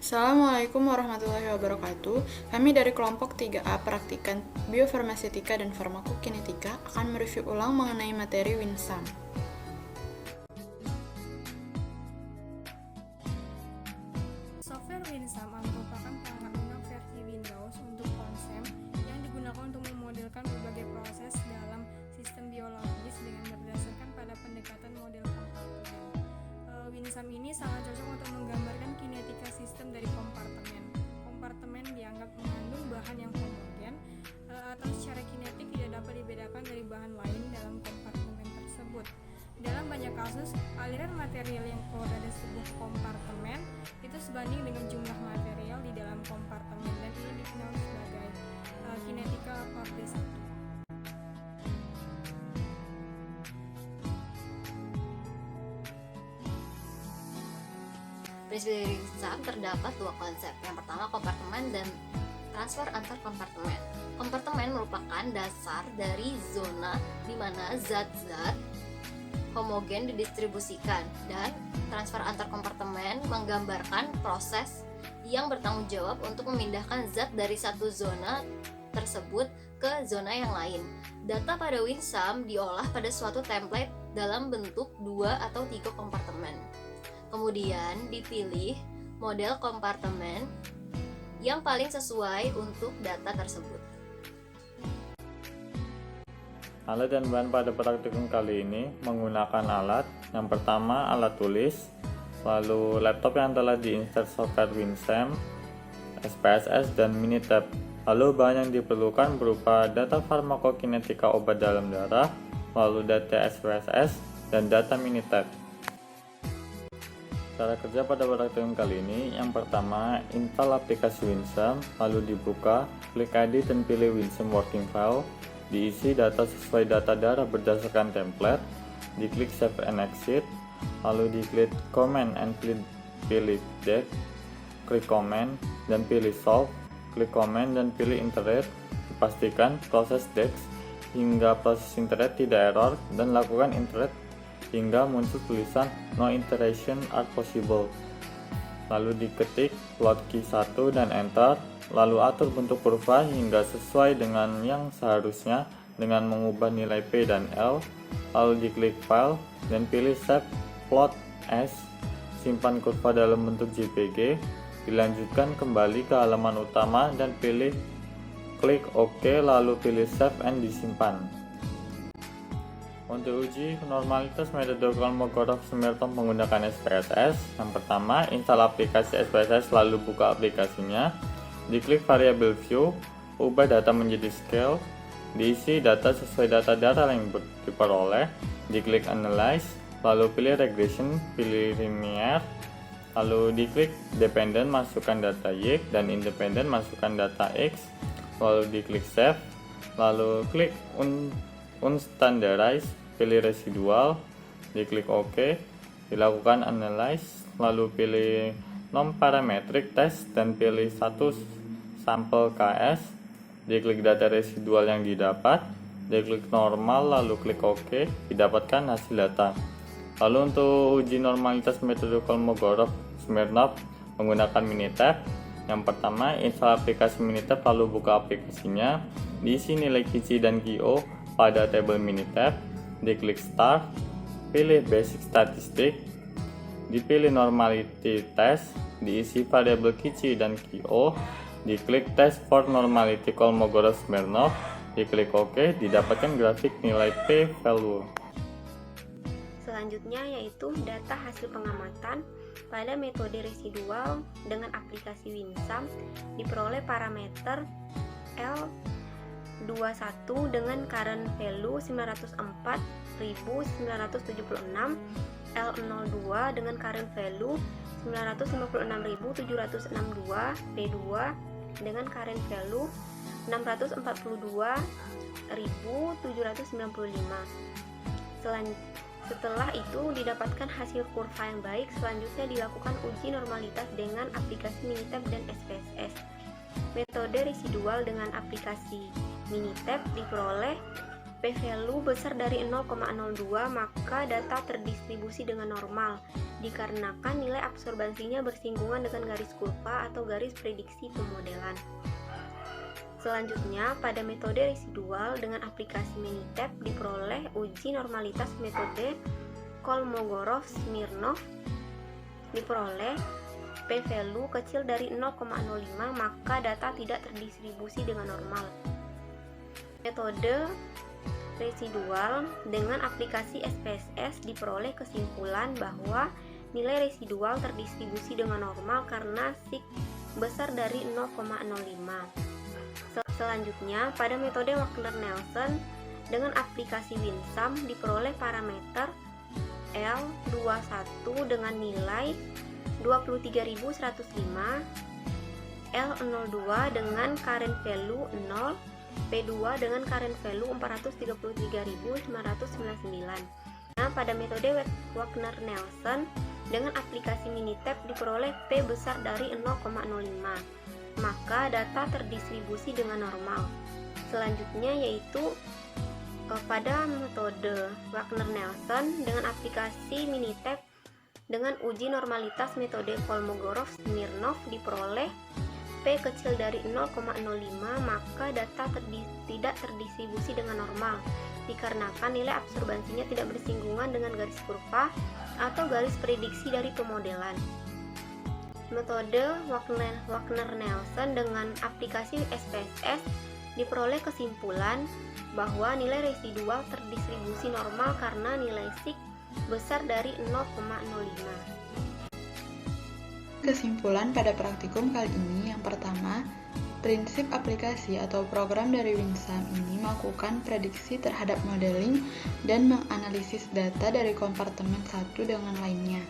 Assalamualaikum warahmatullahi wabarakatuh. Kami dari kelompok 3A Praktikan Biofarmasetika dan Farmakokinetika akan mereview ulang mengenai materi WinSam. Software WinSam merupakan perangkat lunak versi Windows untuk konsep yang digunakan untuk memodelkan berbagai proses dalam sistem biologis dengan berdasarkan pada pendekatan model kompartemen. WinSam ini sangat cocok untuk menggambarkan kinetika sistem dari kompartemen. Kompartemen dianggap mengandung bahan yang homogen atau secara kinetik tidak dapat dibedakan dari bahan lain dalam kompartemen tersebut. Dalam banyak kasus, aliran material yang keluar dari sebuah kompartemen itu sebanding dengan jumlah material di dalam kompartemen, dan ini dikenal sebagai kinetika part D1. Prinsip dari WinSam terdapat dua konsep. Yang pertama, kompartemen dan transfer antar kompartemen. Kompartemen merupakan dasar dari zona di mana zat-zat homogen didistribusikan, dan transfer antar kompartemen menggambarkan proses yang bertanggung jawab untuk memindahkan zat dari satu zona tersebut ke zona yang lain. Data pada WinSam diolah pada suatu template dalam bentuk 2 atau 3 kompartemen. Kemudian dipilih model kompartemen yang paling sesuai untuk data tersebut. Alat dan bahan pada praktikum kali ini menggunakan alat. Yang pertama, alat tulis, lalu laptop yang telah diinstal software WinSam, SPSS, dan Minitab. Lalu bahan yang diperlukan berupa data farmakokinetika obat dalam darah, lalu data SPSS, dan data Minitab. Cara kerja pada praktikum kali ini, yang pertama, install aplikasi WinSam, lalu dibuka, klik edit dan pilih WinSam Working File, diisi data sesuai data darah berdasarkan template, diklik Save and Exit, lalu diklik Command and pilih Deck, klik Command dan pilih Solve, klik Command dan pilih Iterate, dipastikan proses Dex hingga proses Iterate tidak error, dan lakukan Iterate hingga muncul tulisan No iteration are possible. Lalu diketik plot key 1 dan enter, lalu atur bentuk kurva hingga sesuai dengan yang seharusnya dengan mengubah nilai P dan L, lalu diklik file dan pilih save plot as, simpan kurva dalam bentuk JPG, dilanjutkan kembali ke halaman utama dan klik OK, lalu pilih save and disimpan. Untuk uji normalitas metode Kolmogorov-Smirnov menggunakan SPSS, yang pertama, install aplikasi SPSS lalu buka aplikasinya, diklik variable view, ubah data menjadi scale, diisi data sesuai data darah yang diperoleh, diklik analyze, lalu pilih regression, pilih linear, lalu diklik dependent, masukkan data Y, dan independent, masukkan data X, lalu diklik save, lalu klik unstandardized, pilih residual, diklik OK, dilakukan analyze, lalu pilih non-parametric test dan pilih satu sampel KS, diklik data residual yang didapat, diklik normal, lalu klik OK, didapatkan hasil data. Lalu untuk uji normalitas metode Kolmogorov-Smirnov menggunakan Minitab, yang pertama, install aplikasi Minitab lalu buka aplikasinya, diisi nilai QC dan QO pada tabel Minitab, diklik Start, pilih Basic Statistic, dipilih Normality Test, diisi variabel QC dan QO, diklik Test for Normality Kolmogorov-Smirnov, diklik OK, didapatkan grafik nilai P value. Selanjutnya yaitu data hasil pengamatan pada metode residual dengan aplikasi WinSam diperoleh parameter L21 dengan current value 904.976, L02 dengan current value 956.762, P2 dengan current value 642.795. Setelah itu didapatkan hasil kurva yang baik, selanjutnya dilakukan uji normalitas dengan aplikasi Minitab dan SPSS. Metode residual dengan aplikasi Minitab diperoleh p-value besar dari 0,02 maka data terdistribusi dengan normal dikarenakan nilai absorbansinya bersinggungan dengan garis kurva atau garis prediksi pemodelan. Selanjutnya, pada metode residual dengan aplikasi Minitab diperoleh uji normalitas metode Kolmogorov-Smirnov diperoleh p-value kecil dari 0,05 maka data tidak terdistribusi dengan normal. Metode residual dengan aplikasi SPSS diperoleh kesimpulan bahwa nilai residual terdistribusi dengan normal karena sig besar dari 0,05. Selanjutnya, pada metode Wagner-Nelson dengan aplikasi WinSum diperoleh parameter L21 dengan nilai 23.105, L02 dengan current value 0, P2 dengan current value 433.999. Nah, pada metode Wagner-Nelson dengan aplikasi Minitab diperoleh P besar dari 0,05, maka data terdistribusi dengan normal. Selanjutnya yaitu pada metode Wagner-Nelson dengan aplikasi Minitab dengan uji normalitas metode Kolmogorov-Smirnov diperoleh P kecil dari 0,05 maka data tidak terdistribusi dengan normal dikarenakan nilai absorbansinya tidak bersinggungan dengan garis kurva atau garis prediksi dari pemodelan. Metode Wagner-Nelson dengan aplikasi SPSS diperoleh kesimpulan bahwa nilai residual terdistribusi normal karena nilai sig besar dari 0,05. Kesimpulan pada praktikum kali ini yang pertama, prinsip aplikasi atau program dari WinSum ini melakukan prediksi terhadap modeling dan menganalisis data dari kompartemen satu dengan lainnya.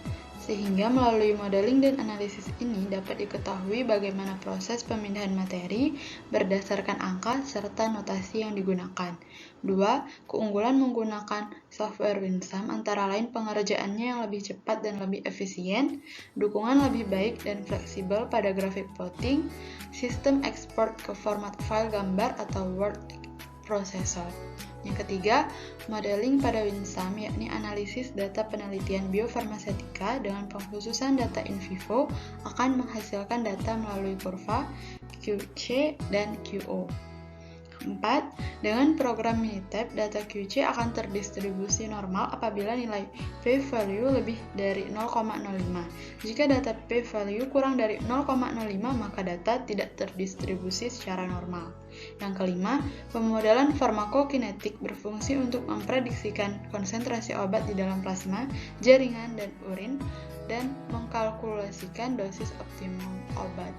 Sehingga melalui modeling dan analisis ini dapat diketahui bagaimana proses pemindahan materi berdasarkan angka serta notasi yang digunakan. 2. Keunggulan menggunakan software WinSum antara lain pengerjaannya yang lebih cepat dan lebih efisien, dukungan lebih baik dan fleksibel pada graphic plotting, sistem ekspor ke format file gambar atau word processor. Yang ketiga, modeling pada WinSum yakni analisis data penelitian biofarmasetika dengan pengkhususan data in vivo akan menghasilkan data melalui kurva QC dan QO. 4. Dengan program Minitab, data QC akan terdistribusi normal apabila nilai p-value lebih dari 0,05. Jika data p-value kurang dari 0,05, maka data tidak terdistribusi secara normal. Yang kelima, pemodelan farmakokinetik berfungsi untuk memprediksikan konsentrasi obat di dalam plasma, jaringan, dan urin, dan mengkalkulasikan dosis optimum obat.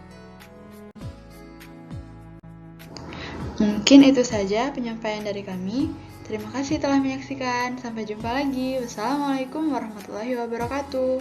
Mungkin itu saja penyampaian dari kami. Terima kasih telah menyaksikan. Sampai jumpa lagi. Wassalamualaikum warahmatullahi wabarakatuh.